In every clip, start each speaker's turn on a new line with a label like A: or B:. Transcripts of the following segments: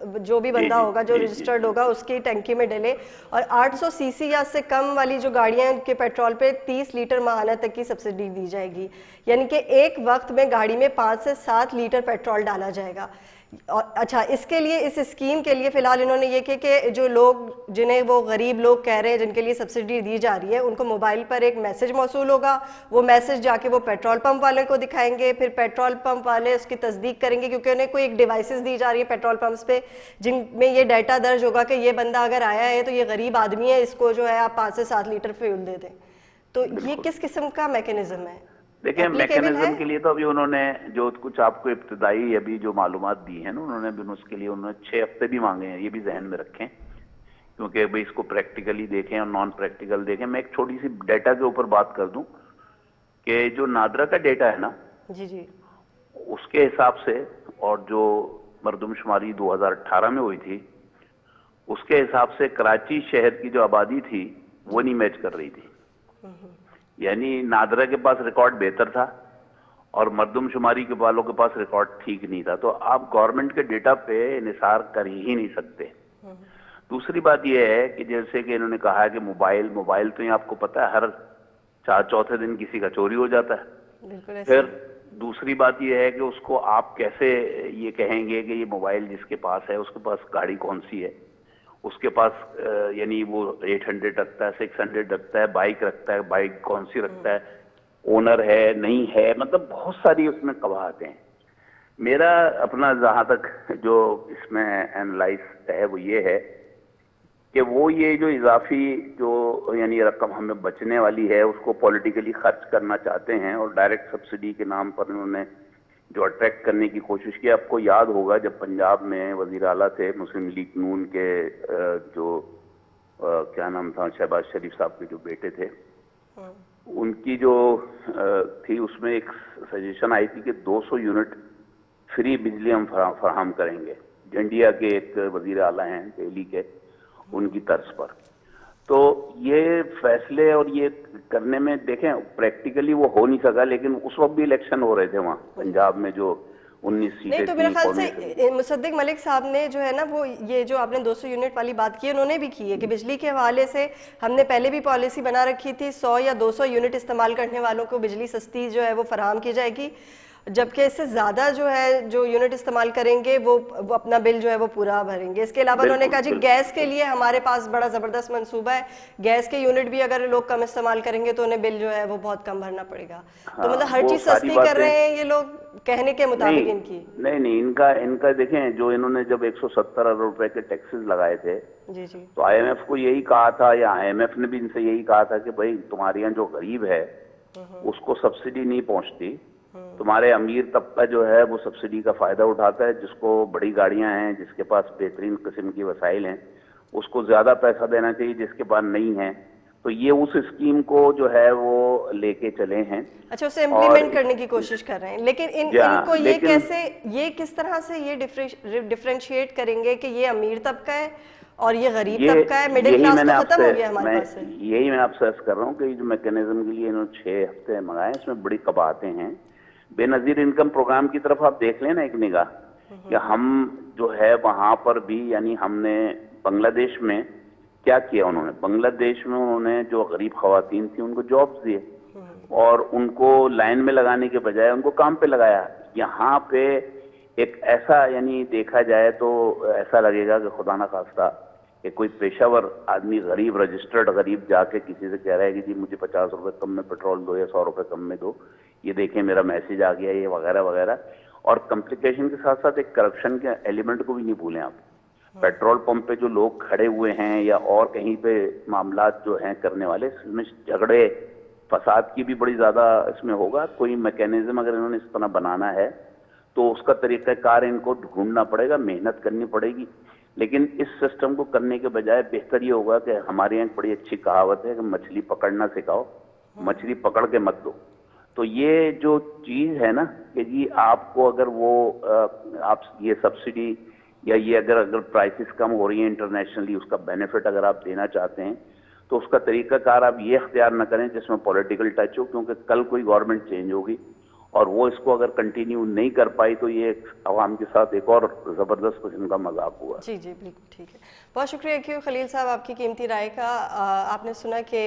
A: جو بھی بندہ ہوگا جو رجسٹرڈ ہوگا اس کی ٹینکی میں ڈلے. اور 800 سی سی یا سے کم والی جو گاڑیاں ہیں ان کے پیٹرول پہ 30 لیٹر ماہانہ تک کی سبسڈی دی جائے گی. یعنی کہ ایک وقت میں گاڑی میں 5 سے 7 لیٹر پیٹرول ڈالا جائے گا. اچھا, اس کے لیے اس اسکیم کے لیے فی الحال انہوں نے یہ کہ جو لوگ جنہیں وہ غریب لوگ کہہ رہے ہیں جن کے لیے سبسڈی دی جا رہی ہے ان کو موبائل پر ایک میسج موصول ہوگا. وہ میسج جا کے وہ پیٹرول پمپ والے کو دکھائیں گے, پھر پیٹرول پمپ والے اس کی تصدیق کریں گے, کیونکہ انہیں کوئی ایک ڈیوائسز دی جا رہی ہے پیٹرول پمپس پہ جن میں یہ ڈیٹا درج ہوگا کہ یہ بندہ اگر آیا ہے تو یہ غریب آدمی ہے, اس کو جو ہے آپ 5 سے 7 لیٹر فیول دے دیں. تو یہ کس قسم کا میکینزم ہے؟
B: دیکھیں, میکینزم کے لیے تو ابھی انہوں نے جو کچھ آپ کو ابتدائی ابھی جو معلومات دی ہیں نا, انہوں نے بھی اس کے لیے انہوں نے 6 ہفتے بھی مانگے ہیں. یہ بھی ذہن میں رکھیں کیونکہ بھئی اس کو پریکٹیکلی دیکھیں اور نان پریکٹیکل دیکھیں. میں ایک چھوٹی سی ڈیٹا کے اوپر بات کر دوں کہ جو نادرا کا ڈیٹا ہے نا,
A: جی
B: اس کے حساب سے اور جو مردم شماری 2018 میں ہوئی تھی اس کے حساب سے کراچی شہر کی جو آبادی تھی وہ نہیں میچ کر رہی تھی. یعنی نادرا کے پاس ریکارڈ بہتر تھا اور مردم شماری کے والوں کے پاس ریکارڈ ٹھیک نہیں تھا. تو آپ گورنمنٹ کے ڈیٹا پہ انحصار کر ہی نہیں سکتے. دوسری بات یہ ہے کہ جیسے کہ انہوں نے کہا ہے کہ موبائل تو یہ آپ کو پتا ہے ہر چوتھے دن کسی کا چوری ہو جاتا ہے. پھر دوسری بات یہ ہے کہ اس کو آپ کیسے یہ کہیں گے کہ یہ موبائل جس کے پاس ہے اس کے پاس گاڑی کون سی ہے, اس کے پاس یعنی وہ 800 رکھتا ہے, 600 رکھتا ہے, بائک رکھتا ہے, بائک کون سی رکھتا ہے, اونر ہے نہیں ہے, مطلب بہت ساری اس میں قواعد ہیں. میرا اپنا جہاں تک جو اس میں اینالائز ہے وہ یہ ہے کہ وہ یہ جو اضافی جو یعنی رقم ہمیں بچنے والی ہے اس کو پولیٹیکلی خرچ کرنا چاہتے ہیں اور ڈائریکٹ سبسڈی کے نام پر انہوں نے جو اٹریکٹ کرنے کی کوشش کی. آپ کو یاد ہوگا جب پنجاب میں وزیر اعلیٰ تھے مسلم لیگ نون کے جو کیا نام تھا شہباز شریف صاحب کے جو بیٹے تھے, ان کی جو تھی اس میں ایک سجیشن آئی تھی کہ 200 یونٹ فری بجلی ہم فراہم کریں گے. انڈیا کے ایک وزیر اعلیٰ ہیں دہلی کے, ان کی طرز پر. تو یہ فیصلے اور یہ کرنے میں دیکھیں پریکٹیکلی وہ ہو نہیں سکا, لیکن اس وقت بھی الیکشن ہو رہے تھے وہاں پنجاب میں جو 19 سیٹیں
A: نہیں. تو میرے خیال سے مصدق ملک صاحب نے جو ہے نا وہ یہ جو آپ نے 200 یونٹ والی بات کی انہوں نے بھی کی ہے کہ بجلی کے حوالے سے ہم نے پہلے بھی پالیسی بنا رکھی تھی 100 یا 200 یونٹ استعمال کرنے والوں کو بجلی سستی جو ہے وہ فراہم کی جائے گی, جبکہ اس سے زیادہ جو ہے جو یونٹ استعمال کریں گے وہ اپنا بل جو ہے وہ پورا بھریں گے. اس کے علاوہ انہوں نے کہا جی گیس کے لیے ہمارے پاس بڑا زبردست منصوبہ ہے, گیس کے یونٹ بھی اگر لوگ کم استعمال کریں گے تو انہیں بل جو ہے وہ بہت کم بھرنا پڑے گا. تو مطلب ہر چیز سستی کر رہے ہیں یہ لوگ کہنے کے مطابق ان کی.
B: نہیں ان کا دیکھیں جو انہوں نے جب 170 ارب روپے کے ٹیکسز لگائے تھے
A: جی
B: تو آئی ایم ایف کو یہی کہا تھا, یا آئی ایم ایف نے بھی ان سے یہی کہا تھا کہ بھائی تمہارے یہاں جو غریب ہے اس کو سبسڈی نہیں پہنچتی, تمہارے امیر طبقہ جو ہے وہ سبسڈی کا فائدہ اٹھاتا ہے, جس کو بڑی گاڑیاں ہیں, جس کے پاس بہترین قسم کی وسائل ہیں اس کو زیادہ پیسہ دینا چاہیے, جس کے پاس نہیں ہے. تو یہ اس اسکیم کو جو ہے وہ لے کے چلے ہیں.
A: اچھا, اسے امپلیمنٹ کرنے کی کوشش کر رہے ہیں, لیکن ان کو یہ کیسے, یہ کس طرح سے یہ ڈفرینشیٹ کریں گے کہ یہ امیر طبقہ ہے اور یہ غریب طبقہ ہے, مڈل کلاس تو ختم ہو گیا ہمارے پاس سے.
B: یہی میں آپ سے عرض کر رہا ہوں کہ جو میکینزم کے لیے انہوں نے 6 ہفتے منگائے اس میں بڑی قباحتیں ہیں. بے نظیر انکم پروگرام کی طرف آپ دیکھ لیں نا ایک نگاہ, کہ ہم جو ہے وہاں پر بھی یعنی ہم نے بنگلہ دیش میں کیا کیا, انہوں نے بنگلہ دیش میں انہوں نے جو غریب خواتین تھیں ان کو جابز دیے اور ان کو لائن میں لگانے کے بجائے ان کو کام پہ لگایا. یہاں پہ ایک ایسا یعنی دیکھا جائے تو ایسا لگے گا کہ خدا نہ خواستہ کہ کوئی پیشہ ور آدمی غریب رجسٹرڈ غریب جا کے کسی سے کہہ رہا ہے کہ جی مجھے 50 روپے کم میں پیٹرول دو یا 100 روپے کم میں دو, یہ دیکھیں میرا میسیج آ گیا, یہ وغیرہ وغیرہ. اور کمپلیکیشن کے ساتھ ساتھ ایک کرپشن کے ایلیمنٹ کو بھی نہیں بھولیں آپ. پیٹرول پمپ پہ جو لوگ کھڑے ہوئے ہیں یا اور کہیں پہ معاملات جو ہیں کرنے والے, اس میں جھگڑے فساد کی بھی بڑی زیادہ اس میں ہوگا. کوئی میکینزم اگر انہوں نے اس طرح بنانا ہے تو اس کا طریقہ کار ان کو ڈھونڈنا پڑے گا, محنت کرنی پڑے گی. لیکن اس سسٹم کو کرنے کے بجائے بہتر یہ ہوگا کہ ہمارے یہاں ایک بڑی اچھی کہاوت ہے کہ مچھلی پکڑنا سکھاؤ, مچھلی پکڑ کے مت دو. تو یہ جو چیز ہے نا کہ جی آپ کو اگر وہ آپ یہ سبسڈی یا یہ اگر پرائسز کم ہو رہی ہیں انٹرنیشنلی, اس کا بینیفٹ اگر آپ دینا چاہتے ہیں تو اس کا طریقہ کار آپ یہ اختیار نہ کریں جس میں پولیٹیکل ٹچ ہو, کیونکہ کل کوئی گورنمنٹ چینج ہوگی اور وہ اس کو اگر کنٹینیو نہیں کر پائی تو یہ عوام کے ساتھ ایک اور زبردست قسم کا مذاق ہوا.
A: جی جی بالکل ٹھیک ہے. بہت شکریہ اے کیو خلیل صاحب آپ کی قیمتی رائے کا. آپ نے سنا کہ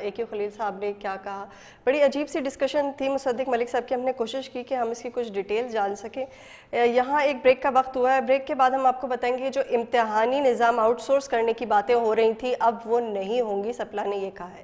A: اے کیو خلیل صاحب نے کیا کہا. بڑی عجیب سی ڈسکشن تھی مصدق ملک صاحب کی. ہم نے کوشش کی کہ ہم اس کی کچھ ڈیٹیل جان سکیں. یہاں ایک بریک کا وقت ہوا ہے. بریک کے بعد ہم آپ کو بتائیں گے جو امتحانی نظام آؤٹ سورس کرنے کی باتیں ہو رہی تھیں اب وہ نہیں ہوں گی. سپلا نے یہ کہا ہے.